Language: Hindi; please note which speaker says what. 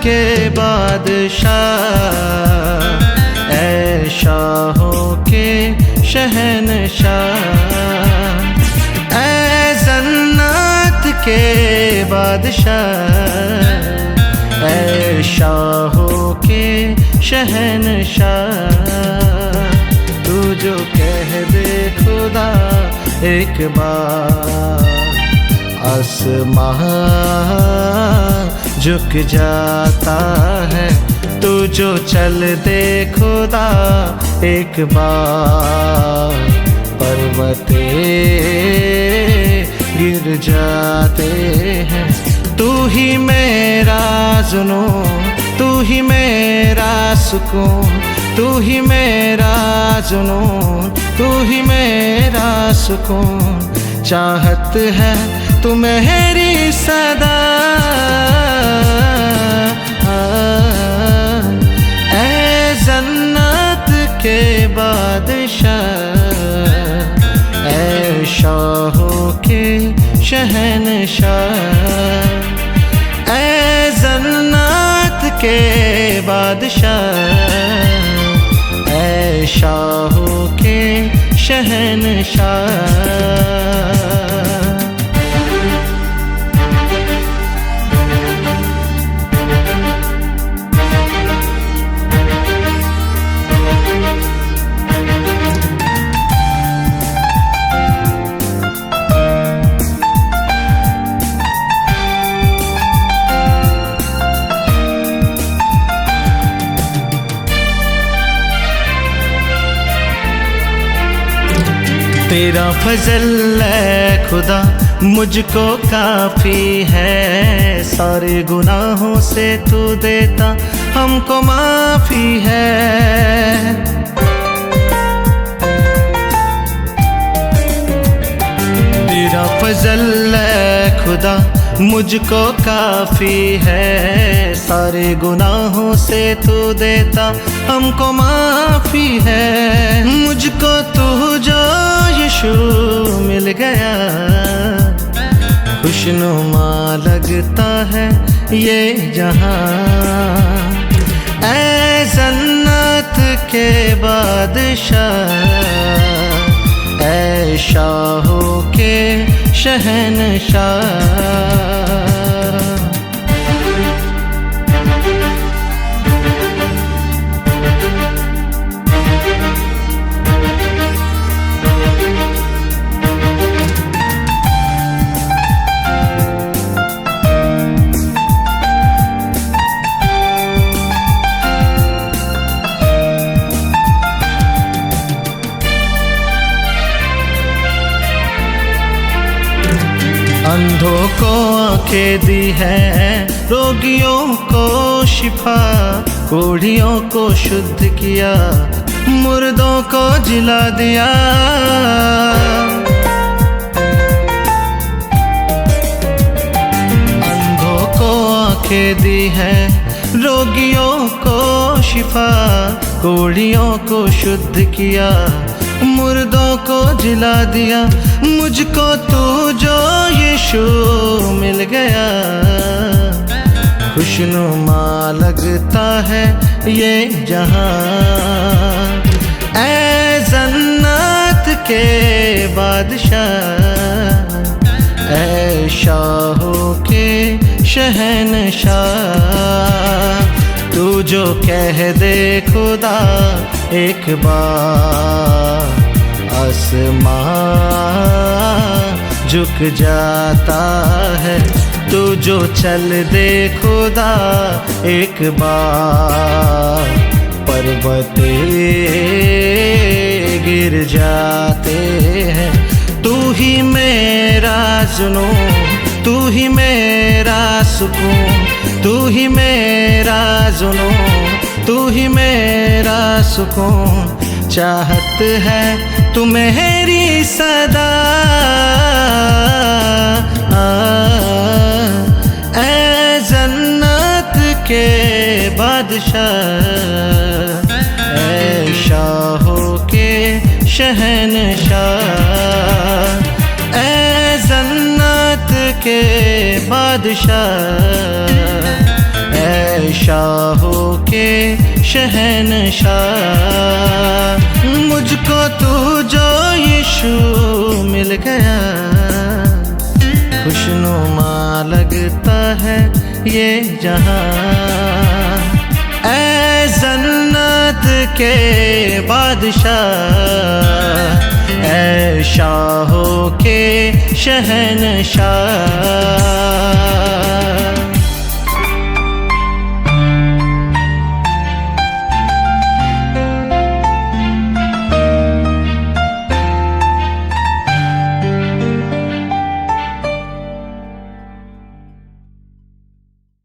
Speaker 1: के बादशाह, ऐ शाहों के शहनशाह, ऐ जन्नत के बादशाह, ऐ शाहों के शहनशाह। तू जो कह दे खुदा एक बार, आसमां झुक जाता है। तू जो चल दे खुदा एक बार, पर्वते गिर जाते हैं। तू ही मेरा जुनून, तू ही मेरा सुकून, तू ही मेरा जुनून, तू ही मेरा सुकून। चाहत है तू मेरी सदा, ऐ जन्नत के बादशाह, ऐ शाहों के शहनशाह, ऐ जन्नत के बादशाह, ऐ शाहों के शहनशाह। तेरा फजल है खुदा मुझको काफी है, सारे गुनाहों से तू देता हमको माफी है। तेरा फजल है खुदा मुझको काफी है, सारे गुनाहों से तू देता हमको माफी है। मुझको तू जो यीशु मिल गया, खुशनुमा लगता है ये जहां, ऐ जन्नत के बादशाह, ऐ शाहों के शहनशाह। अंधों को आंखें दी है, रोगियों को शिफा, कोढ़ियों को शुद्ध किया, मुर्दों को जिला दिया। अंधों को आंखें दी है, रोगियों को शिफा, कोढ़ियों को शुद्ध किया, मुर्दों को जिला दिया। मुझको तू जो यीशु मिल गया, खुशनुमा लगता है ये जहां, ऐ जन्नत के बादशाह, ऐ शाहों के शहनशाह। तू जो कह दे खुदा एक बार, आसमां झुक जाता है। तू जो चल दे खुदा एक बार, पर्वते गिर जाते हैं। तू ही मेरा जुनून, तू ही मेरा सुकून, तू ही मेरा जुनून, तू ही मेरा सुकून। चाहत है तू मेरी सदा, ऐ जन्नत के बादशाह, ऐ शाहों के शहनशाह, ऐ जन्नत के बादशाह, ऐ ऐ शाहों के शहंशाह। मुझको तू जो यीशु मिल गया, खुशनुमा लगता है ये जहां। ऐ जन्नत के बादशाह, ऐ शाहों के शहंशाह।